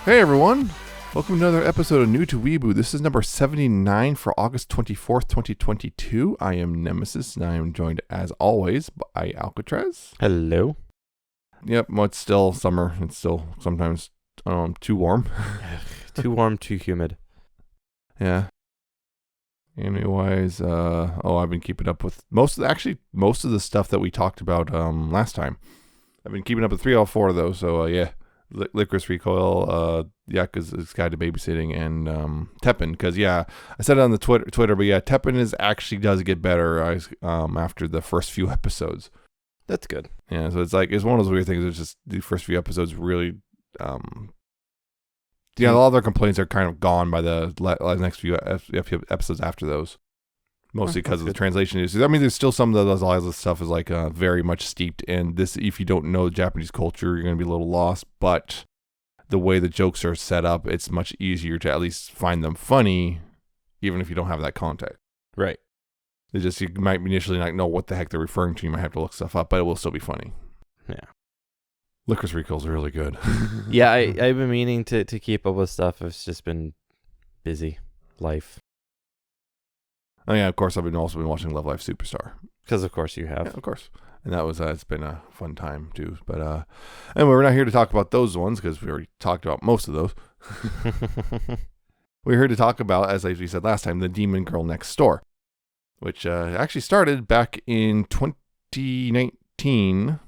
Hey everyone, welcome to another episode of New to Weeaboo. This is number 79 for August 24th, 2022. I am Nemesis, and I am joined, as always, by Alcatraz. Hello. Yep, well, it's still summer. It's still sometimes too warm. Too warm, too humid. Yeah. Anyways, I've been keeping up with most of the stuff that we talked about last time. I've been keeping up with 3 out of 4 of those, so yeah. Licorice Recoil, Yakuza's Guide to Babysitting, and Teppen. Because I said it on the Twitter, but yeah, Teppen actually does get better after the first few episodes. That's good. Yeah, so it's one of those weird things. It's just the first few episodes really, a lot of their complaints are kind of gone by the next few episodes after those. Mostly because of the translation issues. I mean, there's still some of those lines of stuff is very much steeped in this. If you don't know Japanese culture, you're going to be a little lost. But the way the jokes are set up, it's much easier to at least find them funny, even if you don't have that context. Right. You might initially not know what the heck they're referring to. You might have to look stuff up, but it will still be funny. Yeah. Licorice Recoil is really good. Yeah, I've been meaning to keep up with stuff. It's just been busy life. Oh yeah, of course. I've also been watching Love Live Superstar. Because of course you have. Yeah, of course. And that was it's been a fun time too. But anyway, we're not here to talk about those ones because we already talked about most of those. We're here to talk about, as we said last time, The Demon Girl Next Door, which actually started back in 2019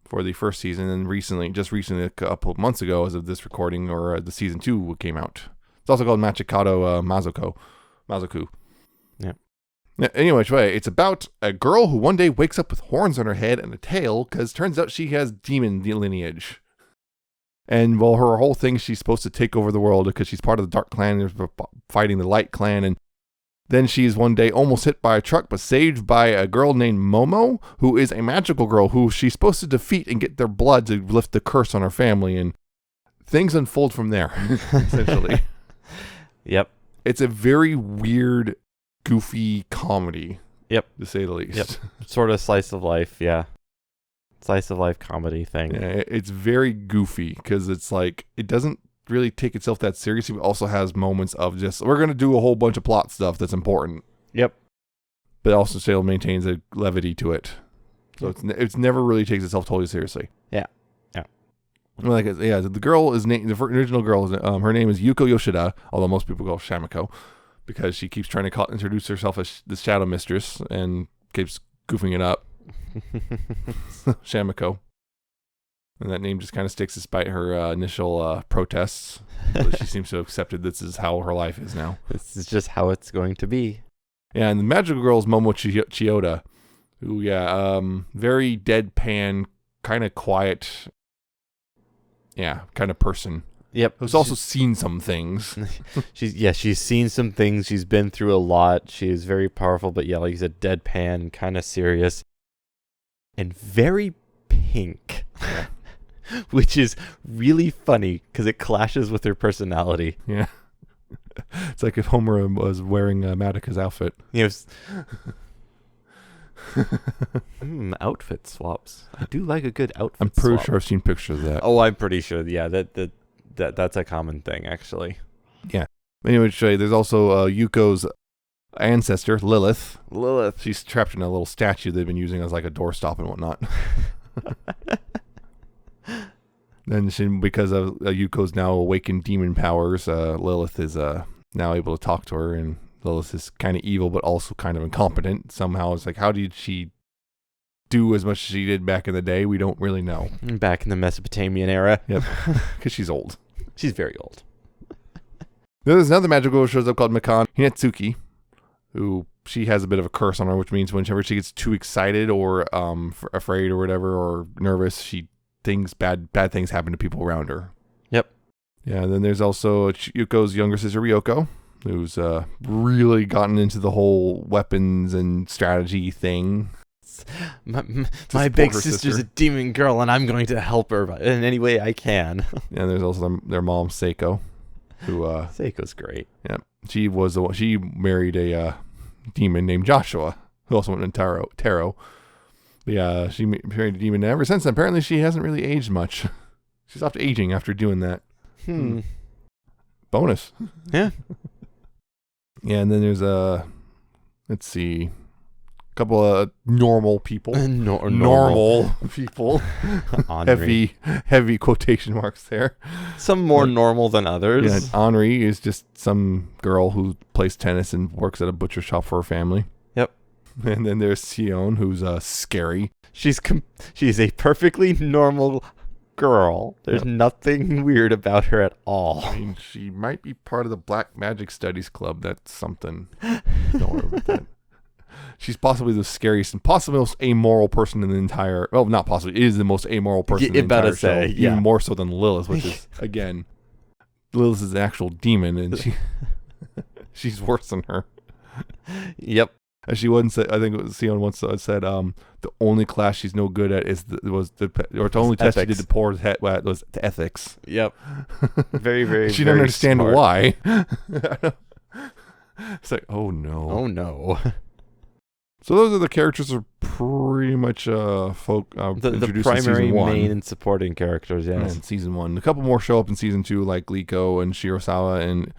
for the first season, and just recently, a couple of months ago, as of this recording, or the season 2 came out. It's also called Machikado Mazoku. Yeah. Anyway, it's about a girl who one day wakes up with horns on her head and a tail because turns out she has demon lineage. And well, her whole thing, she's supposed to take over the world because she's part of the Dark Clan fighting the Light Clan. And then she's one day almost hit by a truck but saved by a girl named Momo, who is a magical girl who she's supposed to defeat and get their blood to lift the curse on her family. And things unfold from there, essentially. Yep. It's a very weird, goofy comedy. Yep. To say the least. Yep. Sort of slice of life, yeah. Slice of life comedy thing. Yeah, it's very goofy because it's it doesn't really take itself that seriously, but also has moments of just, we're going to do a whole bunch of plot stuff that's important. Yep. But also still maintains a levity to it. So it's never really takes itself totally seriously. Yeah. Yeah. The girl is named, the original girl, is her name is Yuko Yoshida, although most people call her Shamiko, because she keeps trying to introduce herself as the Shadow Mistress and keeps goofing it up. Shamiko. And that name just kind of sticks despite her initial protests. She seems to have accepted this is how her life is now. This is just how it's going to be. Yeah, and the magical girl is Momo Chiyoda, who, very deadpan, kind of quiet, kind of person. Yep. Who's also seen some things. She's seen some things. She's been through a lot. She is very powerful, but like you said, deadpan, kind of serious, and very pink, which is really funny because it clashes with her personality. Yeah. It's like if Homer was wearing Madika's outfit. Yes. Outfit swaps. I do like a good outfit I'm pretty swap. sure I've seen pictures of that. Oh, I'm pretty sure. Yeah, that's a common thing, actually. Yeah. Anyway, there's also Yuko's ancestor, Lilith. She's trapped in a little statue they've been using as like a doorstop and whatnot. Then because of Yuko's now awakened demon powers, Lilith is now able to talk to her, and Lilith is kind of evil but also kind of incompetent. Somehow it's how did she do as much as she did back in the day? We don't really know. Back in the Mesopotamian era. Yep. Because she's old. She's very old. There's another magical girl who shows up called Mikan Hinatsuki, who she has a bit of a curse on her, which means whenever she gets too excited or afraid or whatever or nervous, bad things happen to people around her. Yep. Yeah, and then there's also Yuko's younger sister Ryoko, who's really gotten into the whole weapons and strategy thing. My big sister's a demon girl, and I'm going to help her in any way I can. And there's also their mom, Seiko, who Seiko's great. Yeah, she married a demon named Joshua, who also went in tarot. But yeah, she married a demon. And ever since then, apparently she hasn't really aged much. She stopped aging after doing that. Bonus. Yeah. Yeah, and then there's let's see, a couple of normal people. Normal people. heavy quotation marks there. Some more normal than others. Yeah, Henri is just some girl who plays tennis and works at a butcher shop for her family. Yep. And then there's Sion, who's scary. She's a perfectly normal girl. There's nothing weird about her at all. I mean, she might be part of the Black Magic Studies Club. That's something. Don't worry about that. She's possibly the scariest and possibly the most amoral person in the entire... Well, not possibly. It is the most amoral person in the entire show. Even more so than Lilith, which is, again... Lilith is an actual demon, and she's worse than her. Yep. As she once said, I think it was Sion once said, the only class she's no good at is the only test she did to pour head was to ethics. Yep. Very, very. She didn't understand smart. why. It's like, oh no. Oh no. So those are the characters are pretty much the introduced primary, in season 1. main, and supporting characters. Yes. In season 1, a couple more show up in season 2, like Liko and Shirosawa and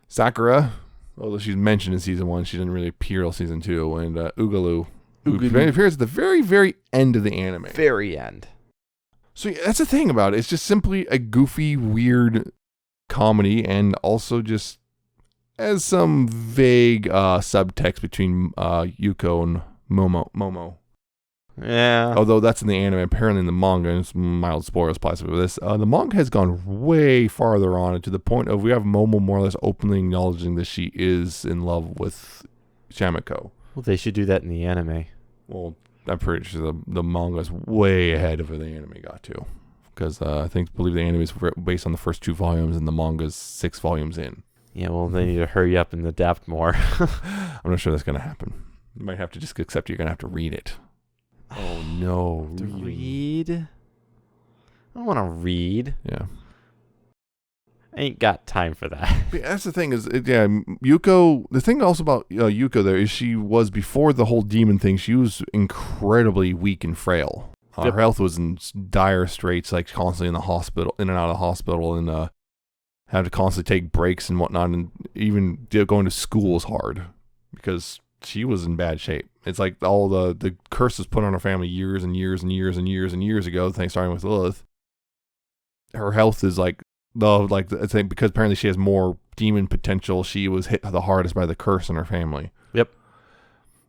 Sakura. Although she's mentioned in season 1, she didn't really appear till season 2. And Ugalu, who appears at the very, very end of the anime. Very end. So yeah, that's the thing about it. It's just simply a goofy, weird comedy, and also just has some vague subtext between Yuko and Momo. Yeah. Although that's in the anime, apparently in the manga, and it's mild spoilers possibly with this, the manga has gone way farther on to the point of we have Momo more or less openly acknowledging that she is in love with Shamiko. Well, they should do that in the anime. Well, I'm pretty sure the manga is way ahead of where the anime got to. Because I believe the anime is based on the first 2 volumes and the manga's 6 volumes in. Yeah, well, they need to hurry up and adapt more. I'm not sure that's going to happen. You might have to just accept you're going to have to read it. Oh, no. To read? I don't want to read. Yeah. I ain't got time for that. But that's the thing is, Yuko, the thing also about Yuko there is she was, before the whole demon thing, she was incredibly weak and frail. Her health was in dire straits, like constantly in the hospital, in and out of the hospital, and had to constantly take breaks and whatnot, and even going to school was hard because she was in bad shape. It's like all the curses put on her family years and years and years and years and years ago, starting with Lilith. Her health is I think because apparently she has more demon potential, she was hit the hardest by the curse in her family. Yep.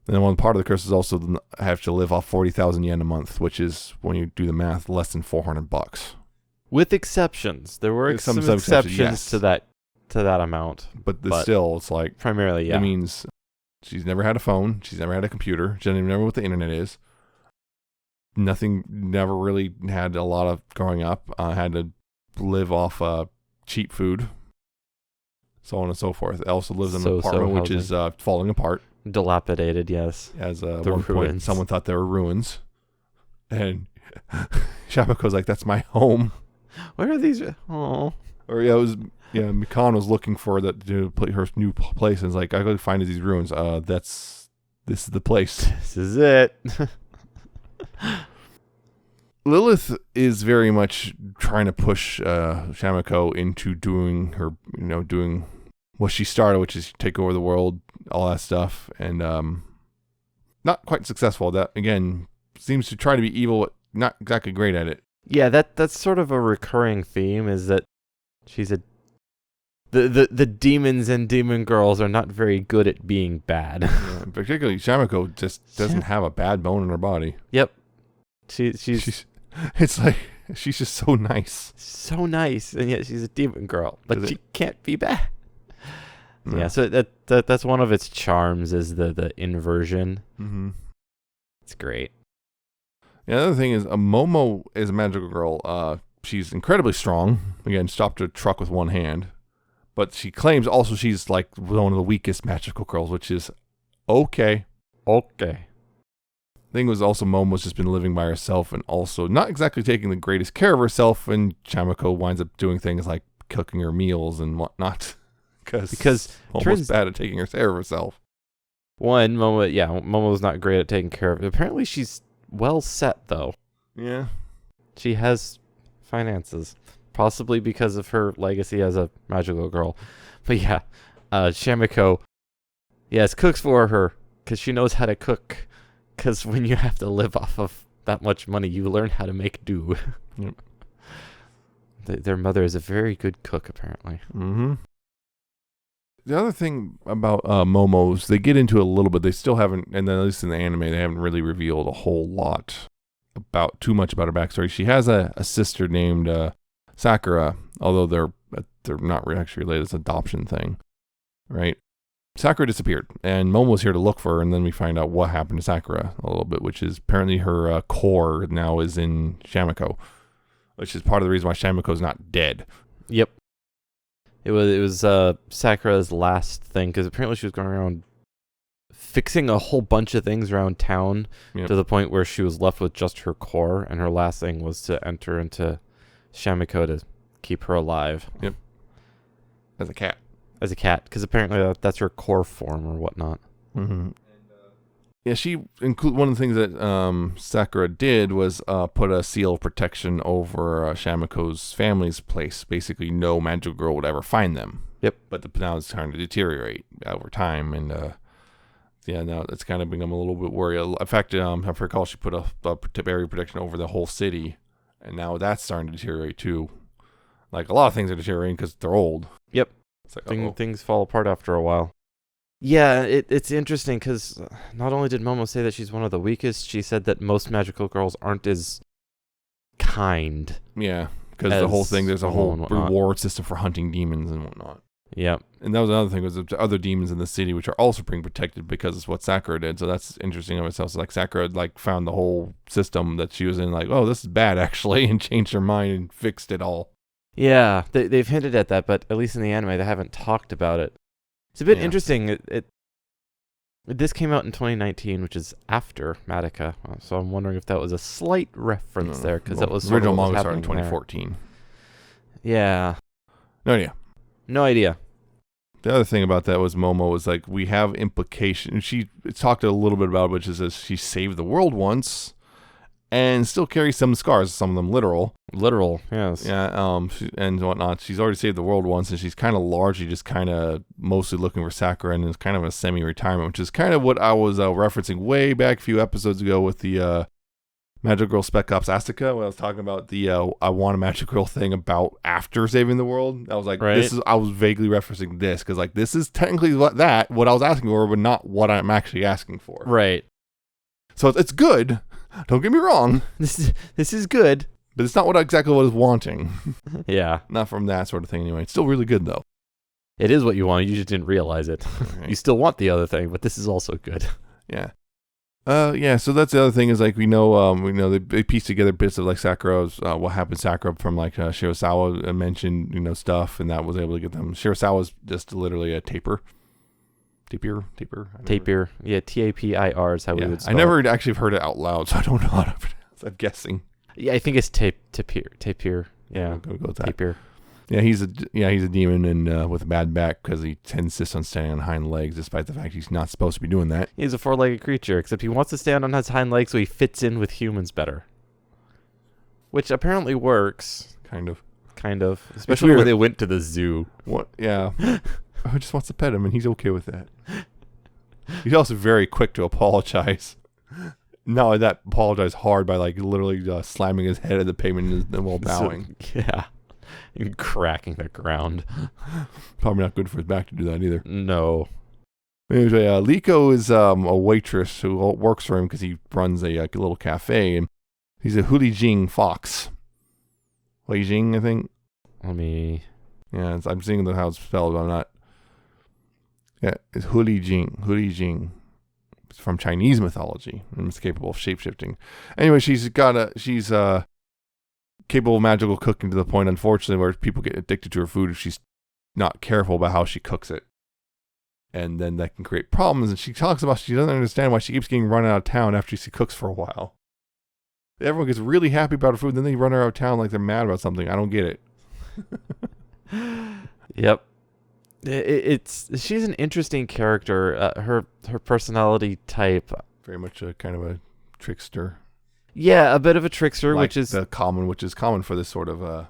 And then one part of the curse is also have to live off 40,000 yen a month, which is, when you do the math, less than $400. With exceptions. There were some exceptions to that amount. But still, it's like... Primarily, yeah. It means she's never had a phone. She's never had a computer. She doesn't even know what the internet is. Never really had a lot of growing up. Had to live off cheap food. So on and so forth. Also lives in an apartment which is falling apart. Dilapidated, yes. As at one point, someone thought they were ruins. And Shamiko's like, that's my home. Where are these? Oh. Or Mikan was looking for that to play her new place, and it's like, I gotta find these ruins. This is the place. This is it. Lilith is very much trying to push Shamiko into doing doing what she started, which is take over the world, all that stuff, and not quite successful. That again seems to try to be evil, but not exactly great at it. Yeah, that's sort of a recurring theme, is that she's the demons and demon girls are not very good at being bad. Yeah, particularly Shamiko just doesn't have a bad bone in her body. Yep. She's it's like she's just so nice. So nice, and yet she's a demon girl. But she can't be bad. No. Yeah, so that's one of its charms, is the inversion. Mm-hmm. It's great. The other thing is, Momo is a magical girl. She's incredibly strong. Again, stopped a truck with one hand. But she claims also she's like one of the weakest magical girls, which is okay. Okay. Thing was also Momo's just been living by herself and also not exactly taking the greatest care of herself, and Shamiko winds up doing things like cooking her meals and whatnot. Because Momo's bad at taking care of herself. One, Momo's not great at taking care of it. Apparently she's well set, though. Yeah. She has finances. possibly because of her legacy as a magical girl. But yeah, Shamiko, yes, cooks for her because she knows how to cook. Because when you have to live off of that much money, you learn how to make do. Yep. Their mother is a very good cook, apparently. Mm-hmm. The other thing about Momo's, they get into it a little bit. They still haven't, and then at least in the anime, they haven't really revealed a whole lot too much about her backstory. She has a sister named Sakura, although they're not actually related. It's an adoption thing, right? Sakura disappeared, and Momo's here to look for her, and then we find out what happened to Sakura a little bit, which is apparently her core now is in Shamiko, which is part of the reason why Shamiko's not dead. Yep. It was Sakura's last thing, because apparently she was going around fixing a whole bunch of things around town to the point where she was left with just her core, and her last thing was to enter into Shamiko to keep her alive. Yep. As a cat. As a cat, because apparently that's her core form or whatnot. Mm-hmm. Yeah, one of the things that Sakura did was put a seal of protection over Shamiko's family's place. Basically, no magical girl would ever find them. Yep. But now it's starting to deteriorate over time, and now it's kind of become a little bit worried. In fact, if I recall, she put a barrier protection over the whole city, and now that's starting to deteriorate too. Like, a lot of things are deteriorating because they're old. Yep. It's like, things fall apart after a while. Yeah, it's interesting because not only did Momo say that she's one of the weakest, she said that most magical girls aren't as kind. Yeah, because the whole thing, there's a whole reward system for hunting demons and whatnot. Yep. And that was another thing, was the other demons in the city, which are also being protected because it's what Sakura did. So that's interesting of itself. So like Sakura found the whole system that she was in, like, oh, this is bad actually, and changed her mind and fixed it all. Yeah, they've hinted at that, but at least in the anime, they haven't talked about it. It's a bit interesting. This came out in 2019, which is after Madoka, so I'm wondering if that was a slight reference there, because that was the original manga started in 2014. There. Yeah. No idea. No idea. The other thing about that was Momo was like, we have implication. She talked a little bit about it, which is that she saved the world once and still carries some scars, some of them literal. Literal, yes. Yeah, and whatnot. She's already saved the world once, and she's kind of largely just kind of mostly looking for Sakura, and is kind of a semi-retirement, which is kind of what I was referencing way back a few episodes ago with the Magical Girl Spec Ops Asuka, when I was talking about the I Want a Magical Girl thing about after saving the world. I was like, right. I was vaguely referencing this, because like, this is technically what I was asking for, but not what I'm actually asking for. Right. So it's good. Don't get me wrong. This is good. But it's not exactly what I was wanting. Yeah. Not from that sort of thing anyway. It's still really good, though. It is what you want. You just didn't realize it. Right. You still want the other thing, but this is also good. Yeah. Yeah, so that's the other thing is, like, we know they piece together bits of, like, Sakura's, what happened to Sakura from, like, Shirasawa mentioned, stuff, and that was able to get them. Shirasawa's just literally a tapir. Tapir. Yeah, Tapir is how we would spell I never actually heard it out loud, so I don't know how to pronounce it. I'm guessing. Yeah, I think it's Tapir. Yeah, I'm gonna go with that. Tapir. Yeah, he's a demon and with a bad back because he insists on standing on hind legs, despite the fact he's not supposed to be doing that. He's a four-legged creature, except he wants to stand on his hind legs so he fits in with humans better, which apparently works. Kind of. Especially when they went to the zoo. What? Yeah. He just wants to pet him, and he's okay with that. He's also very quick to apologize. Not only that, apologize hard by like literally slamming his head at the pavement while bowing. Yeah, and cracking the ground. Probably not good for his back to do that either. No. Anyway, Liko is a waitress who works for him because he runs a little cafe, and he's a Hulijing fox. Hulijing, I think. Yeah, I'm seeing how it's spelled, but I'm not. Yeah, it's Hulijing. It's from Chinese mythology, and it's capable of shapeshifting. Anyway, she's capable of magical cooking to the point, unfortunately, where people get addicted to her food if she's not careful about how she cooks it. And then that can create problems, and she talks about she doesn't understand why she keeps getting run out of town after she cooks for a while. Everyone gets really happy about her food, then they run her out of town like they're mad about something. I don't get it. Yep. She's an interesting character. Her personality type, very much a kind of a trickster. Yeah, a bit of a trickster, like which is common for this sort of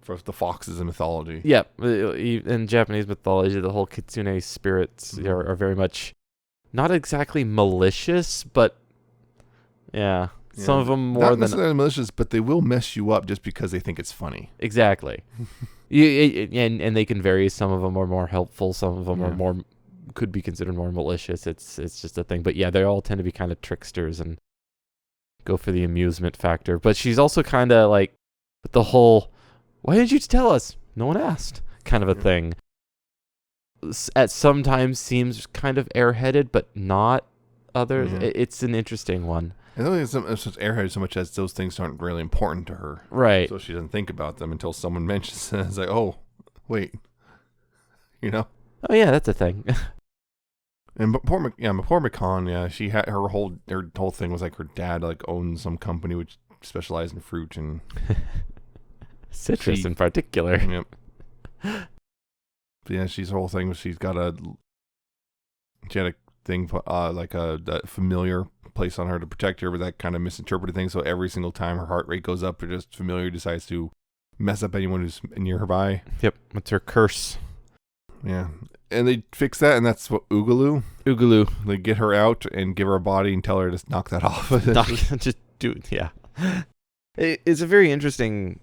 For the foxes in mythology. Yeah, in Japanese mythology, the whole kitsune spirits are very much not exactly malicious, but yeah, some of them more not than necessarily malicious, but they will mess you up just because they think it's funny. Exactly. And they can vary. Some of them are more helpful. Some of them are more could be considered more malicious. It's just a thing. But yeah, they all tend to be kind of tricksters and go for the amusement factor. But she's also kind of like the whole, why didn't you tell us? No one asked, kind of a thing. At sometimes seems kind of airheaded, but not others. It's an interesting one. I don't think it's airheaded so much as those things aren't really important to her. Right. So she doesn't think about them until someone mentions it. It's like, oh, wait. You know? Oh, yeah, that's a thing. And poor McCon, she had her whole thing was like her dad like owned some company which specialized in fruit and citrus in particular. Yep. But yeah, she's whole thing was she had a thing like a familiar place on her to protect her, but that kind of misinterpreted things. So every single time her heart rate goes up, or just familiar decides to mess up anyone who's nearby. Yep, it's her curse. Yeah. And they fix that, and that's what Oogaloo. They get her out and give her a body and tell her to knock that off. Just do it. Yeah, it's a very interesting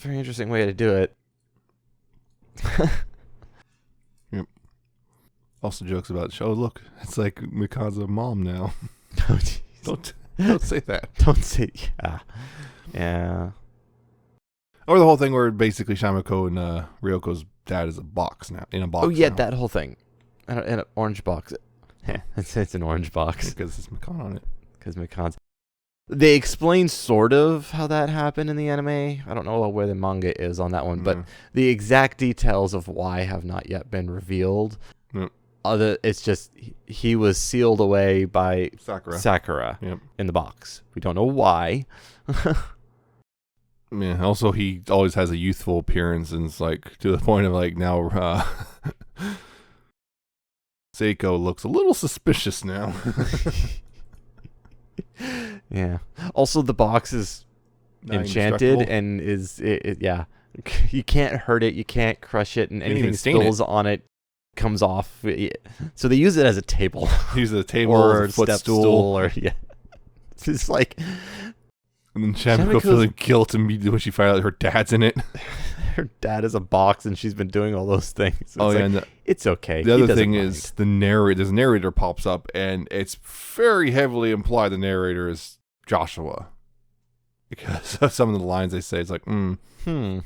way to do it. Yep. Also jokes about the show. Look, it's like Mika's mom now. Oh, don't say that. Don't say yeah. Or the whole thing where basically Shamiko and Ryoko's dad is in a box now. Oh yeah, that whole thing. In an orange box. It's an orange box. Because it's Mikan on it. Because Mikan's. They explain sort of how that happened in the anime. I don't know where the manga is on that one, but the exact details of why have not yet been revealed. It's just he was sealed away by Sakura in the box. We don't know why. Yeah. Also, he always has a youthful appearance, and it's like to the point of like now, Seiko looks a little suspicious now. Yeah. Also, the box is enchanted and is yeah. You can't hurt it. You can't crush it, and anything spills on it comes off. So they use it as a table. Use it as a table or a footstool, or It's like. And then Shamiko feeling guilt immediately when she finds out her dad's in it. Her dad is a box, and she's been doing all those things. It's it's okay. The other thing is the narrator. There's a narrator pops up, and it's very heavily implied the narrator is Joshua, because of some of the lines they say. It's like, So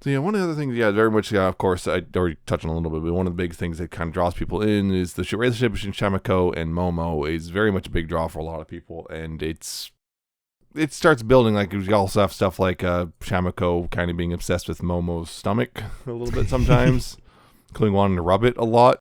yeah, one of the other things, very much. Of course, I already touched on a little bit, but one of the big things that kind of draws people in is the relationship between Shamiko and Momo is very much a big draw for a lot of people, and it starts building. Like we also have stuff like Shamiko kind of being obsessed with Momo's stomach a little bit sometimes, including wanting to rub it a lot.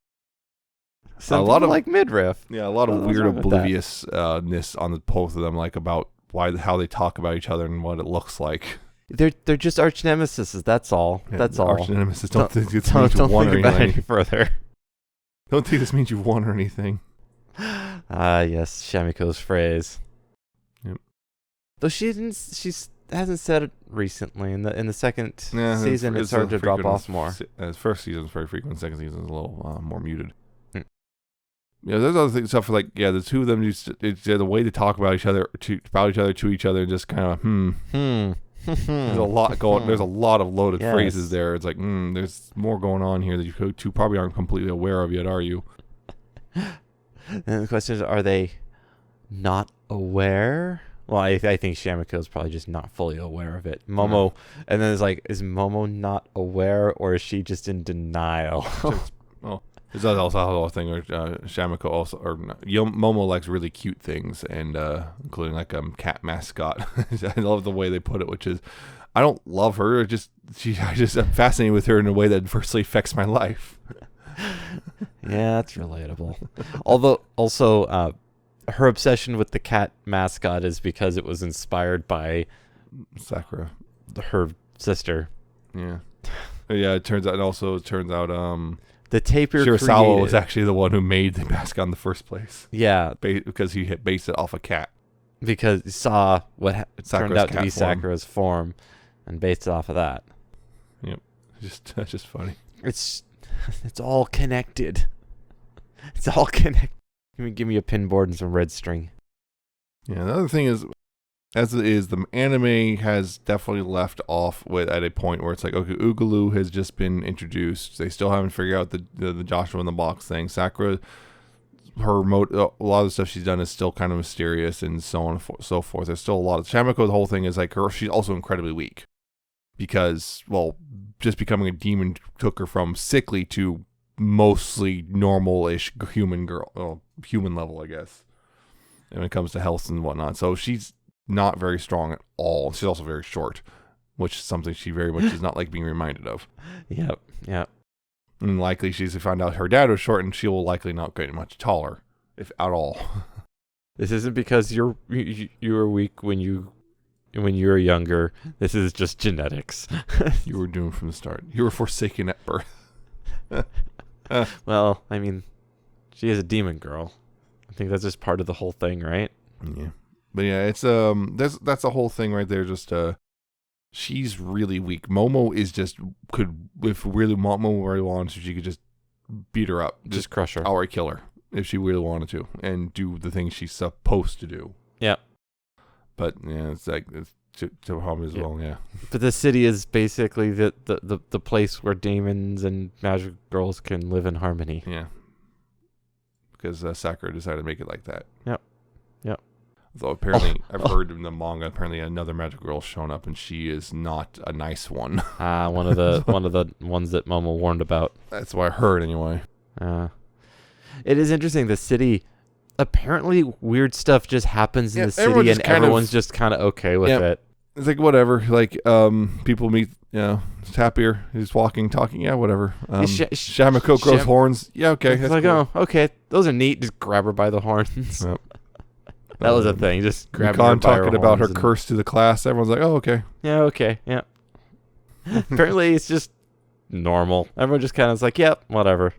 A lot of like midriff. Yeah, a lot of weird obliviousness on the both of them, like about how they talk about each other and what it looks like. They're just arch nemesis. That's all. Yeah, that's all. Arch nemesis. Don't think this means you won or anything. Any further. Don't think this means you won or anything. Yes, Shamiko's phrase. Though she hasn't said it recently. In the second season, it's started to drop off more. First season is very frequent. Second season is a little more muted. Yeah, there's other things. Stuff like the two of them. The way they talk about each other to each other, and just kind of There's a lot going. There's a lot of loaded phrases there. It's like there's more going on here that you two probably aren't completely aware of yet, are you? And the question is, are they not aware? Well, I think Shamiko is probably just not fully aware of it. Momo, and then it's like, is Momo not aware, or is she just in denial? There's also a whole thing where Shamiko Momo likes really cute things, and including like a cat mascot. I love the way they put it, which is, I don't love her. I just am fascinated with her in a way that adversely affects my life. Yeah, that's relatable. Although also. Her obsession with the cat mascot is because it was inspired by Sakura, her sister. Yeah. It turns out the taper Shirasawa was actually the one who made the mascot in the first place. Yeah, because he based it off a cat. Because he saw what turned out to be Sakura's form, and based off of that. Yep. That's just funny. It's all connected. It's all connected. Give me a pinboard and some red string. Yeah, the other thing is, as it is, the anime has definitely left off at a point where it's like, okay, Oogaloo has just been introduced. They still haven't figured out the Joshua in the box thing. Sakura, a lot of the stuff she's done is still kind of mysterious and so on and so forth. There's still a lot of Shamiko. The whole thing is like she's also incredibly weak because, well, just becoming a demon took her from sickly to mostly normal-ish human level, I guess, when it comes to health and whatnot. So she's not very strong at all. She's also very short, which is something she very much does not like being reminded of. Yep. And likely she's to find out her dad was short, and she will likely not get much taller, if at all. This isn't because you were weak when you were younger. This is just genetics. You were doomed from the start. You were forsaken at birth. Well, I mean, she is a demon girl. I think that's just part of the whole thing, right? Yeah. But yeah, it's that's the whole thing right there. Just she's really weak. Momo is just if Momo really wanted to, she could just beat her up, just crush her, outright kill her if she really wanted to, and do the things she's supposed to do. Yeah. But yeah, it's like to home as well. Yeah. But the city is basically the place where demons and magic girls can live in harmony. Yeah. Because Sakura decided to make it like that. Yep. Though apparently, I've heard in the manga, apparently another magic girl's shown up, and she is not a nice one. One of the ones that Momo warned about. That's what I heard anyway. It is interesting. The city, apparently, weird stuff just happens in the city, and everyone's just kind of okay with it. It's like whatever. Like people meet. It's happier. He's walking, talking. Yeah, whatever. Shamiko grows horns. Yeah, okay. It's like, cool. Oh, okay. Those are neat. Just grab her by the horns. Yep. That was a thing. Just grab her by talking about her curse to the class. Everyone's like, oh, okay. Yeah, okay. Yeah. Apparently, it's just normal. Everyone just kind of is like, yep, whatever.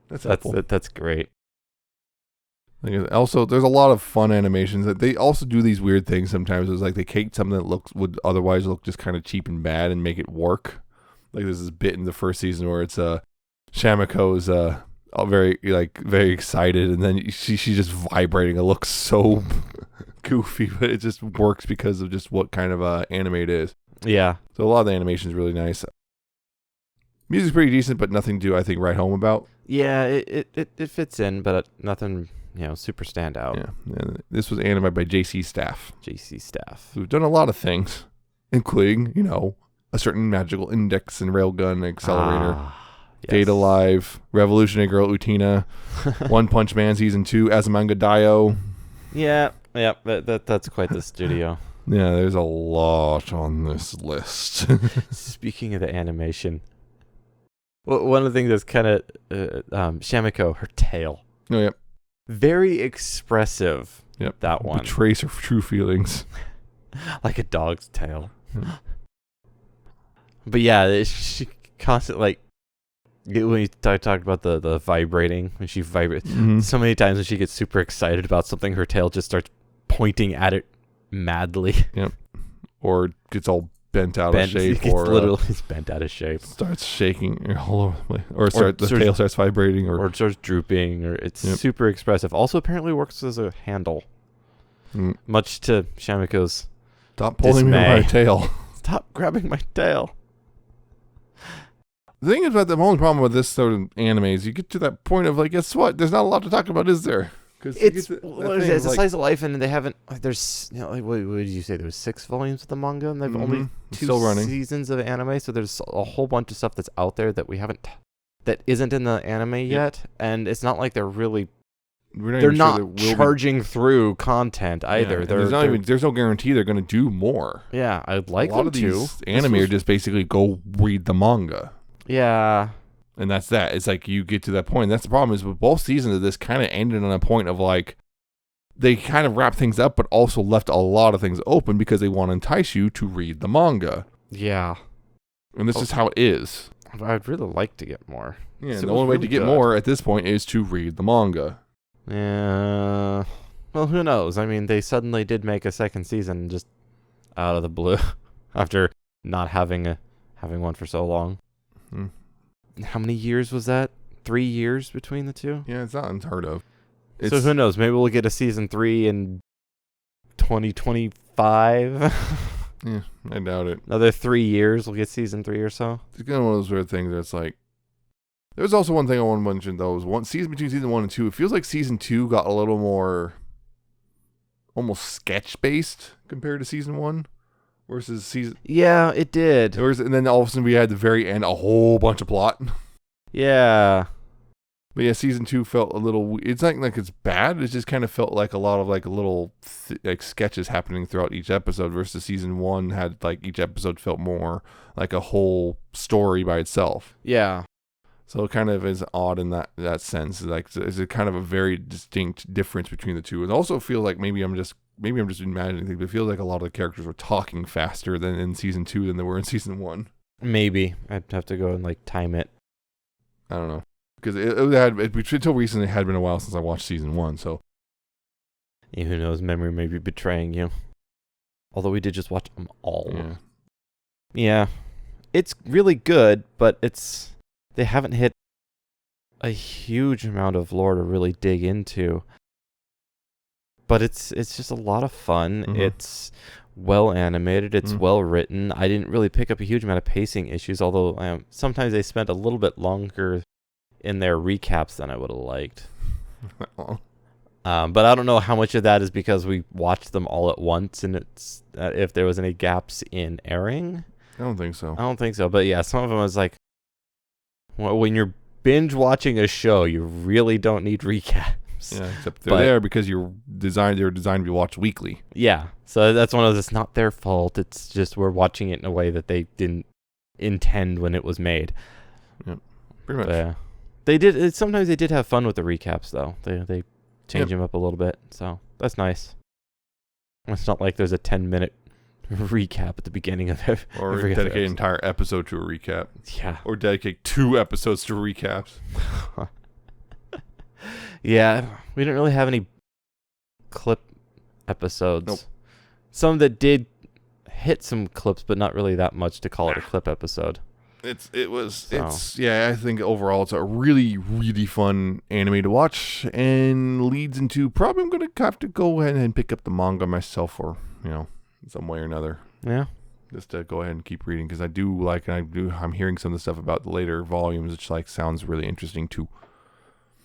That's great. Also, there's a lot of fun animations that they also do these weird things sometimes. It's like they take something that would otherwise look just kind of cheap and bad and make it work. Like there's this bit in the first season where it's Shamiko's very excited, and then she's just vibrating. It looks so goofy, but it just works because of just what kind of anime it is. Yeah. So a lot of the animation is really nice. Music's pretty decent, but nothing to, I think, write home about. Yeah, it fits in, but nothing, super standout. Yeah. And this was animated by JC Staff. Who've done a lot of things, including, a certain magical index and railgun accelerator. Yes. Data Live, Revolutionary Girl Utina, One Punch Man Season 2, Azumanga Daioh. Yeah, that's quite the studio. Yeah, there's a lot on this list. Speaking of the animation, one of the things that's kind of Shamiko, her tail. Oh, yep. Very expressive. Yep. That one. Betrays her true feelings. Like a dog's tail. But yeah, she constantly, when you talked about the vibrating, when she vibrates, so many times when she gets super excited about something, her tail just starts pointing at it madly. Yep. Or gets all bent out of shape. Or literally it's bent out of shape. Starts shaking all over the place. Or the tail starts vibrating. Or starts drooping. Or it's super expressive. Also apparently works as a handle. Much to Shamiko's Stop pulling me by my tail. Stop grabbing my tail. The thing is about the only problem with this sort of anime is you get to that point of like, guess what? There's not a lot to talk about, is there? It's a slice of life, and they haven't. There's what did you say? There was 6 volumes of the manga, and they've only 2 seasons of anime. So there's a whole bunch of stuff that's out there that we haven't, that isn't in the anime yet, and it's not like they're really. They're not charging through content either. Yeah, there's no guarantee they're going to do more. Yeah, I'd like them to. A lot of these anime are just basically go read the manga. Yeah. And that's that. It's like you get to that point. That's the problem is with both seasons of this kind of ended on a point of like, they kind of wrap things up, but also left a lot of things open because they want to entice you to read the manga. Yeah. And this is how it is. I'd really like to get more. Yeah, the only way to get more at this point is to read the manga. Yeah. Well, who knows? I mean, they suddenly did make a second season just out of the blue after not having one for so long. How many years was that? 3 years between the two? Yeah, it's not unheard of. So who knows? Maybe we'll get a season 3 in 2025. Yeah, I doubt it. Another 3 years, we'll get season 3 or so. It's kind of one of those weird things that's like. There's also one thing I want to mention though. Is one season between season 1 and 2. It feels like season 2 got a little more, almost sketch based compared to season 1, versus season. Yeah, it did. And then all of a sudden we had at the very end a whole bunch of plot. Yeah. But yeah, season 2 felt a little. It's not like it's bad. It just kind of felt like a lot of like little like sketches happening throughout each episode. Versus season 1 had like each episode felt more like a whole story by itself. Yeah. So it kind of is odd in that sense. Like, is it kind of a very distinct difference between the two? And also feel like maybe I'm just imagining things. But it feels like a lot of the characters were talking faster than in season 2 than they were in season 1. Maybe I'd have to go and like time it. I don't know. Because until recently, it had been a while since I watched season 1, so. Yeah, who knows? Memory may be betraying you. Although we did just watch them all. Yeah. It's really good, but they haven't hit a huge amount of lore to really dig into. But it's just a lot of fun. Mm-hmm. It's well animated. It's well written. I didn't really pick up a huge amount of pacing issues, although sometimes they spent a little bit longer in their recaps than I would have liked. But I don't know how much of that is because we watched them all at once and it's if there was any gaps in airing. I don't think so. But yeah, some of them was like, well, when you're binge watching a show, you really don't need recaps. Yeah, except they're there because they're designed to be watched weekly. Yeah, so that's one of those. It's not their fault. It's just we're watching it in a way that they didn't intend when it was made. Yeah, pretty much. Yeah. They did. Sometimes they did have fun with the recaps, though. They change them up a little bit, so that's nice. It's not like there's a 10-minute recap at the beginning of every dedicate an entire episode to a recap. Yeah. Or dedicate 2 episodes to recaps. Yeah, we didn't really have any clip episodes. Nope. Some that did hit some clips, but not really that much to call it a clip episode. I think overall it's a really, really fun anime to watch and leads into probably I'm going to have to go ahead and pick up the manga myself or, some way or another. Yeah. Just to go ahead and keep reading because I'm hearing some of the stuff about the later volumes which sounds really interesting too.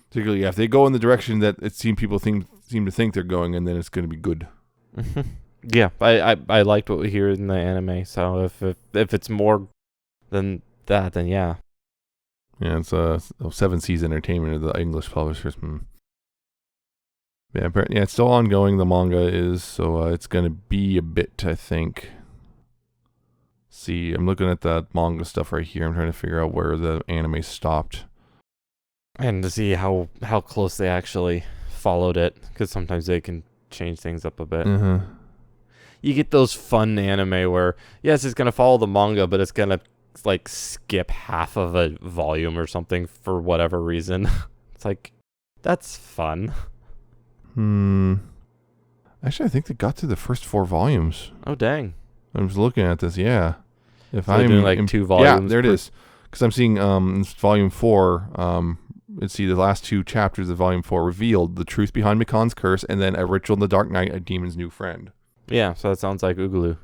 Particularly if they go in the direction that people seem to think they're going and then it's going to be good. Yeah, I liked what we hear in the anime, so if it's more than that, then yeah. Yeah, it's 7 Seas Entertainment of the English publishers. Yeah, it's still ongoing. The manga is, so it's going to be a bit, I think. See, I'm looking at the manga stuff right here. I'm trying to figure out where the anime stopped. And to see how close they actually followed it, because sometimes they can change things up a bit. Mm-hmm. You get those fun anime where, yes, it's going to follow the manga, but it's going to skip half of a volume or something for whatever reason. It's like, that's fun. Actually, I think they got through the first 4 volumes. Oh, dang. I'm just looking at this, yeah. If I'm doing 2 volumes. Yeah, there it is. Because I'm seeing volume 4, let's see, the last 2 chapters of volume 4 revealed the truth behind Mikan's curse and then a ritual in the Dark Night, a demon's new friend. Yeah, so that sounds like Oogaloo.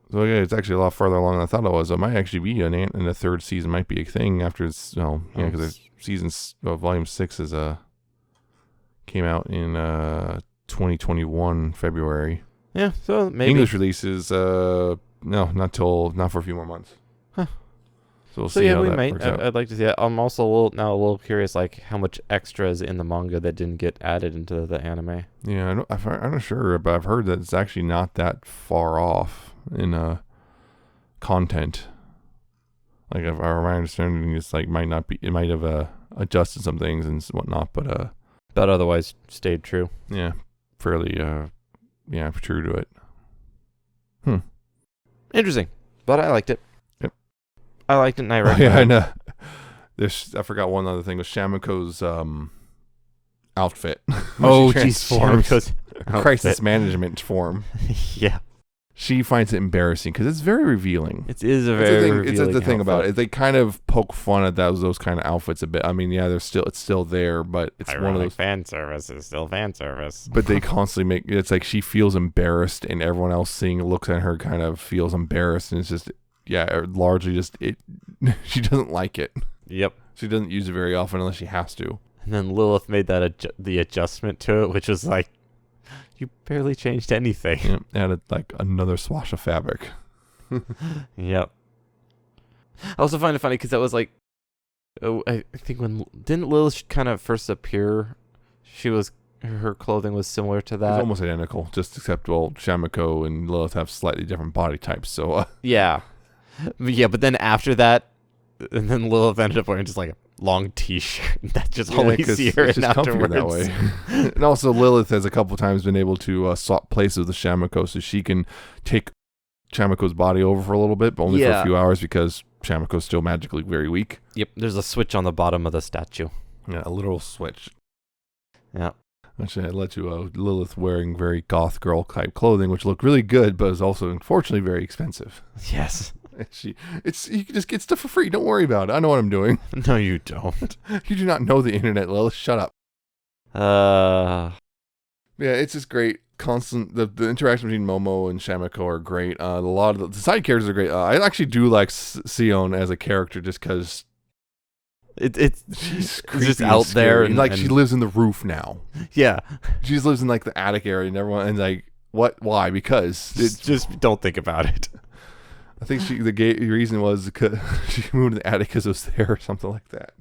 So yeah, it's actually a lot farther along than I thought it was. It might actually be in the 3rd season might be a thing after it's, because volume 6 is came out in 2021 February. Yeah, so maybe English release is not for a few more months. Huh. So we'll see how we that might. works out. I'd like to see that. I'm also a little curious, how much extras in the manga that didn't get added into the anime. Yeah, I'm not sure, but I've heard that it's actually not that far off in content. My understanding is might not be. It might have adjusted some things and whatnot, but otherwise stayed true. Yeah, fairly true to it. Interesting, but I liked it. Yep, I liked it, and I recommend. Yeah, I know. I forgot one other thing was Shamiko's outfit. Oh, jeez, Shamiko's crisis management form. Yeah, she finds it embarrassing because it's very revealing. It is a very revealing It's the thing about outfit. it. They kind of poke fun at those kind of outfits a bit. I mean, yeah, it's still there, but it's one of those fan service is still fan service. But they constantly make it's like she feels embarrassed, and everyone else seeing looks at her kind of feels embarrassed, and it's just largely just it. She doesn't like it. Yep. She doesn't use it very often unless she has to. And then Lilith made that the adjustment to it, which was like, you barely changed anything. Yep. Added like another swash of fabric. Yep. I also find it funny because that was like, I think didn't Lilith kind of first appear? Her clothing was similar to that. It's almost identical, just except Shamiko and Lilith have slightly different body types. So yeah, but then after that, and then Lilith ended up wearing just like a long T-shirt. That just only see her in afterwards. That way. And also Lilith has a couple times been able to swap places with Shamiko, so she can take Shamiko's body over for a little bit, but only for a few hours because Shamiko's still magically very weak. Yep, there's a switch on the bottom of the statue. Yeah, a literal switch. Yeah. Which led to Lilith wearing very goth girl type clothing, which looked really good, but is also unfortunately very expensive. Yes. You can just get stuff for free. Don't worry about it. I know what I'm doing. No, you don't. You do not know the internet, Lilith. Shut up. Yeah, it's just great. Constant the interaction between Momo and Shamiko are great. A lot of the side characters are great. I actually do like Sion as a character just because she's just out there and she lives in the roof now. Yeah, she just lives in like the attic area, and everyone and like what? Why? Because just don't think about it. I think the reason was because she moved to the attic because it was there or something like that.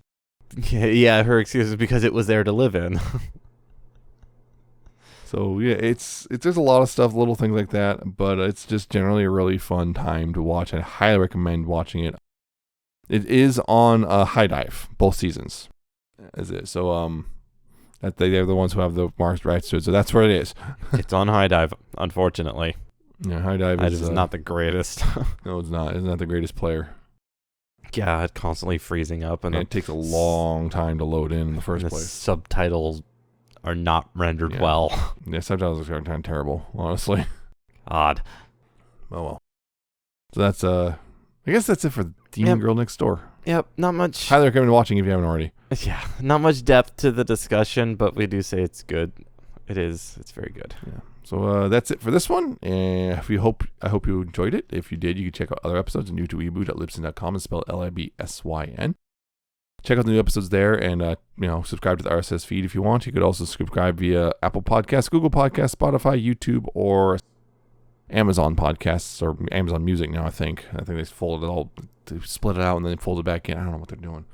Yeah, her excuse is because it was there to live in. So yeah, there's a lot of stuff, little things like that, but it's just generally a really fun time to watch. I highly recommend watching it. It is on High Dive, both seasons. Is it? So they're the ones who have the marked rights to it, so that's where it is. It's on High Dive, unfortunately. Yeah, High Dive is not the greatest. No, it's not. It's not the greatest player. Yeah, it's constantly freezing up, and it takes a long time to load in the first place. Subtitles are not rendered well. Yeah, subtitles are kind of terrible, honestly. Odd. Oh well. So that's I guess that's it for Demon Girl Next Door. Yep, not much. Highly recommend watching if you haven't already. Yeah, not much depth to the discussion, but we do say it's good. It is. It's very good. Yeah. So that's it for this one. And I hope you enjoyed it. If you did, you can check out other episodes at newtoweeboo.libsyn.com and spell LIBSYN. Check out the new episodes there, and subscribe to the RSS feed if you want. You could also subscribe via Apple Podcasts, Google Podcasts, Spotify, YouTube, or Amazon Podcasts or Amazon Music now. I think they folded it all, they split it out and then fold it back in. I don't know what they're doing.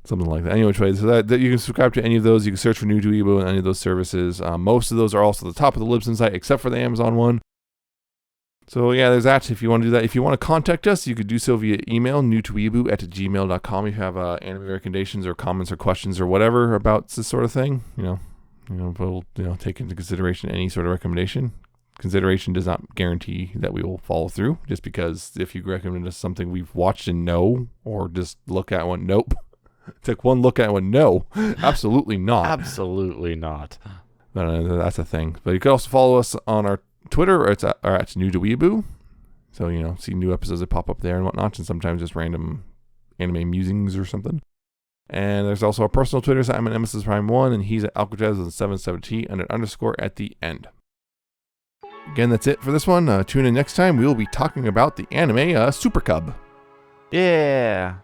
Something like that. Anyway, so that you can subscribe to any of those. You can search for New to Weeaboo on any of those services. Most of those are also at the top of the Libsyn site, except for the Amazon one. So yeah, there's that. If you want to do that, if you want to contact us, you could do so via email, newtoweeaboo@gmail.com. If you have anime recommendations or comments or questions or whatever about this sort of thing, we'll take into consideration any sort of recommendation. Consideration does not guarantee that we will follow through. Just because if you recommend us something we've watched and know, or just look at one, nope. Took one look at one, no, absolutely not. Absolutely not. No, that's a thing. But you can also follow us on our Twitter, or it's New to Weeaboo. So, see new episodes that pop up there and whatnot, and sometimes just random anime musings or something. And there's also our personal Twitters. I'm at Nemesis Prime 1, and he's at Alcatraz with 77T and an underscore at the end. Again, that's it for this one. Tune in next time. We will be talking about the anime Super Cub. Yeah.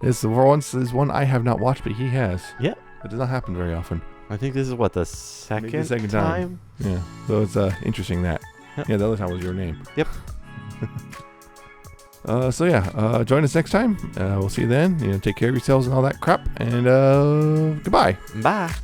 This is one I have not watched, but he has. Yeah. It does not happen very often. I think this is the second time? Yeah. So it's interesting that. Yep. Yeah, the other time was your name. Yep. Join us next time. We'll see you then. Take care of yourselves and all that crap. And goodbye. Bye.